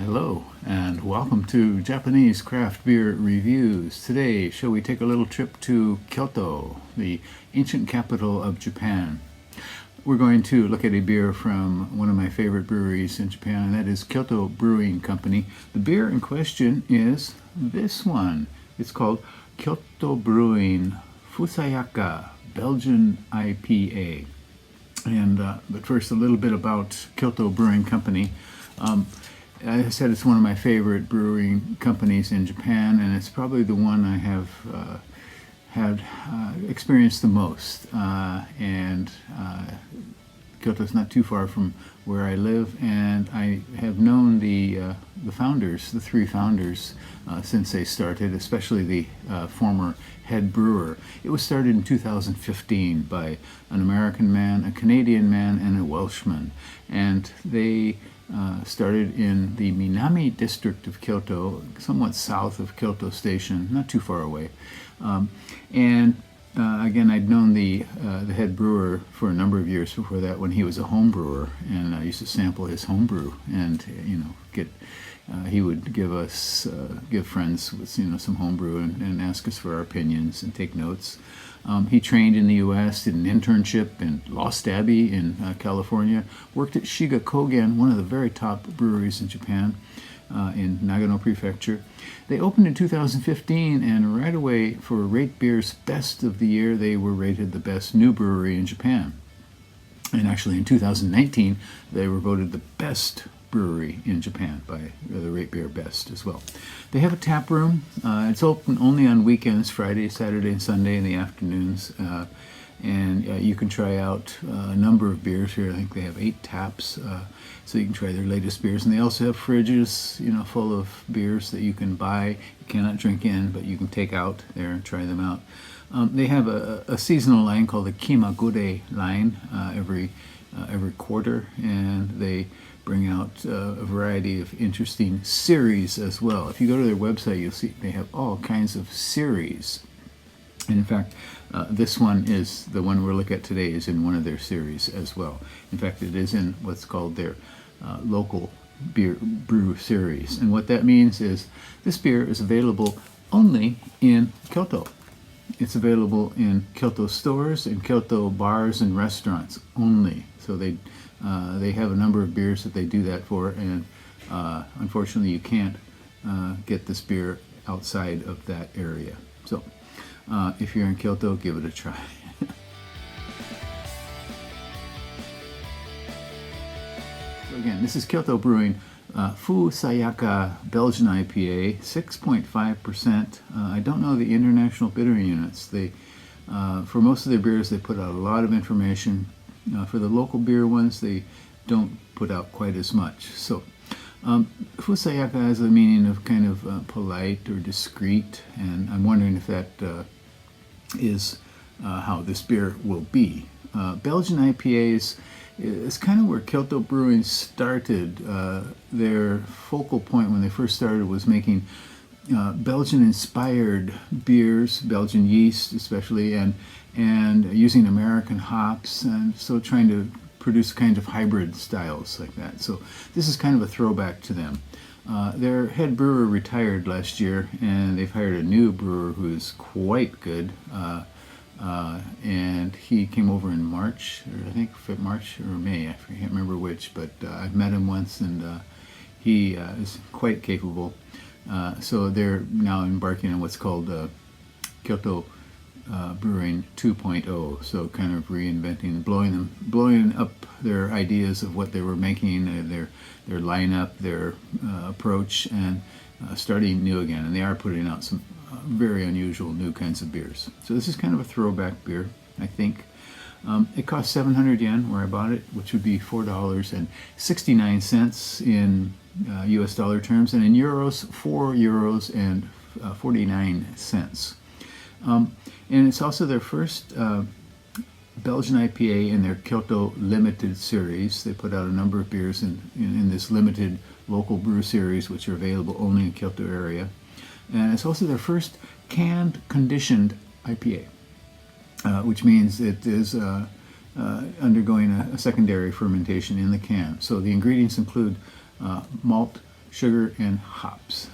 Hello, and welcome to Japanese Craft Beer Reviews. Today, shall we take a little trip to Kyoto, the ancient capital of Japan? We're going to look at a beer from one of my favorite breweries in Japan, and that is Kyoto Brewing Company. The beer in question is this one. It's called Kyoto Brewing Fusayaka Belgian IPA. But first, a little bit about Kyoto Brewing Company. As I said, it's one of my favorite brewing companies in Japan, and it's probably the one I have had experienced the most. Kyoto's not too far from where I live, and I have known the founders, the three founders, since they started, especially the former head brewer. It was started in 2015 by an American man, a Canadian man, and a Welshman, and they started in the Minami district of Kyoto, somewhat south of Kyoto Station, not too far away. Again, I'd known the head brewer for a number of years before that when he was a home brewer, and I used to sample his home brew, and he would give friends with some home brew and ask us for our opinions and take notes. He trained in the U.S., did an internship in Lost Abbey in California, worked at Shiga Kogen, one of the very top breweries in Japan, in Nagano Prefecture. They opened in 2015, and right away, for Rate Beer's Best of the Year, they were rated the best new brewery in Japan. And actually, in 2019, they were voted the best brewery in Japan by the Rate Beer Best as well. They have a tap room. It's open only on weekends, Friday, Saturday, and Sunday in the afternoons. You can try out a number of beers here. I think they have 8 taps, so you can try their latest beers. And they also have fridges, full of beers that you can buy. You cannot drink in, but you can take out there and try them out. They have a seasonal line called the Kimagure line every quarter, and they bring out a variety of interesting series as well. If you go to their website, you'll see they have all kinds of series. And in fact, this one is the one we'll look at today is in one of their series as well. In fact, it is in what's called their local beer brew series. And what that means is this beer is available only in Kyoto. It's available in Kyoto stores, in Kyoto bars and restaurants only. So they have a number of beers that they do that for, and unfortunately you can't get this beer outside of that area. So if you're in Kyoto, give it a try. So again, this is Kyoto Brewing Fusayaka Belgian IPA, 6.5%. I don't know the international bitter units. For most of their beers, they put out a lot of information. For the local beer ones, they don't put out quite as much. So Fusayaka has the meaning of kind of polite or discreet, and I'm wondering if that is how this beer will be. Belgian IPAs is kind of where Kyoto Brewing started. Their focal point when they first started was making Belgian-inspired beers, Belgian yeast especially, and using American hops, and so trying to produce kind of hybrid styles like that. So this is kind of a throwback to them. Their head brewer retired last year, and they've hired a new brewer who's quite good. And he came over in March, or I think March or May, I can't remember which, but I've met him once, and he is quite capable. So they're now embarking on what's called Kyoto Brewing 2.0, so kind of reinventing, blowing up their ideas of what they were making, their lineup, their approach, and starting new again. And they are putting out some very unusual new kinds of beers. So this is kind of a throwback beer, I think. It cost 700 yen where I bought it, which would be $4.69 in US dollar terms, and in euros, €4.49. And it's also their first Belgian IPA in their Kyoto Limited series. They put out a number of beers in this limited local brew series, which are available only in Kyoto area. And it's also their first canned conditioned IPA, which means it is undergoing a secondary fermentation in the can. So the ingredients include malt sugar and hops.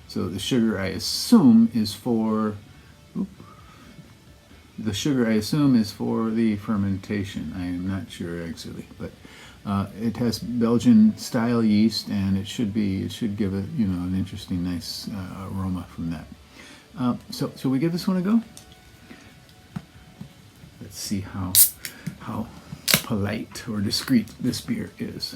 So the sugar I assume is for the fermentation. I am not sure actually, but it has Belgian style yeast, and it should give it an interesting, nice aroma from that. So we give this one a go. Let's see how polite or discreet this beer is.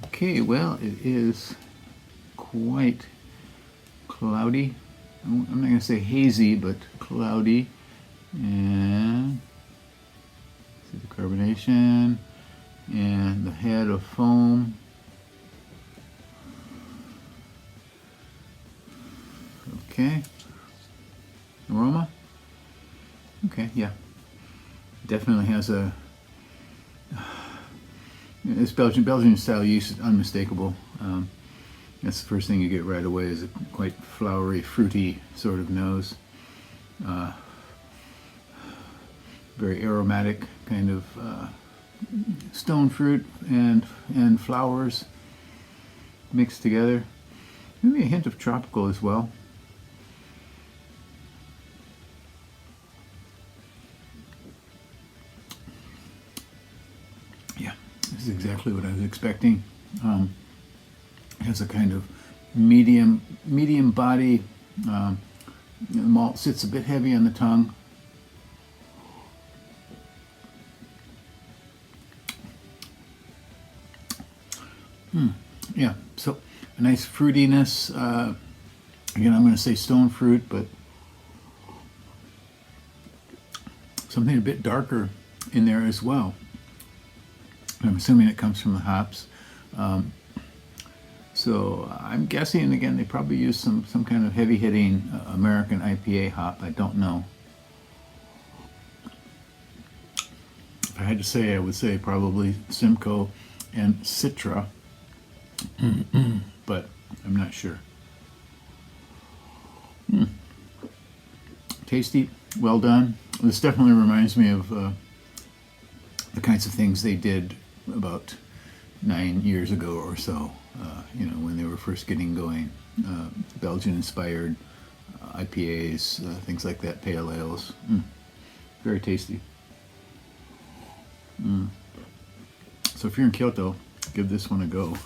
Okay, well, it is quite cloudy. I'm not going to say hazy, but cloudy. And see the carbonation and the head of foam. Okay. Aroma? Okay, yeah. Definitely has a... This Belgian style yeast is unmistakable. That's the first thing you get right away, is a quite flowery, fruity sort of nose. Very aromatic, kind of stone fruit and flowers mixed together. Maybe a hint of tropical as well. Yeah, this is exactly what I was expecting. It has a kind of medium body. The malt sits a bit heavy on the tongue. Yeah, so a nice fruitiness. Again, I'm going to say stone fruit, but something a bit darker in there as well. I'm assuming it comes from the hops. So I'm guessing, again, they probably use some kind of heavy-hitting American IPA hop. I don't know. If I had to say, I would say probably Simcoe and Citra, but I'm not sure. Tasty, well done. This definitely reminds me of the kinds of things they did about 9 years ago or so, when they were first getting going. Belgian-inspired IPAs, things like that, pale ales. Very tasty. So if you're in Kyoto, give this one a go.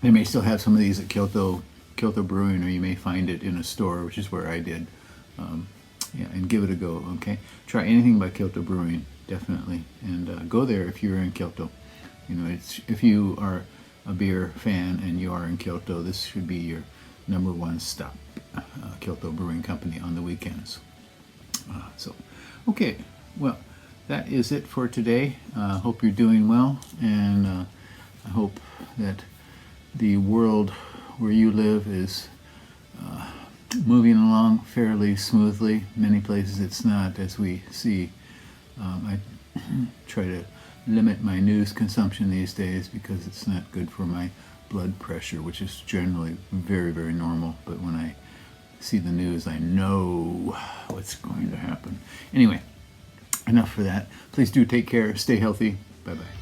They may still have some of these at Kyoto Brewing, or you may find it in a store, which is where I did. And give it a go, okay? Try anything by Kyoto Brewing, definitely. And go there if you're in Kyoto. If you are a beer fan and you are in Kyoto, this should be your #1 stop. Kyoto Brewing Company on the weekends. Okay, well, that is it for today. Hope you're doing well, and I hope that the world where you live is moving along fairly smoothly. Many places it's not, as we see. I try to limit my news consumption these days because it's not good for my blood pressure, which is generally very, very normal. But when I see the news, I know what's going to happen. Anyway, enough for that. Please do take care. Stay healthy. Bye-bye.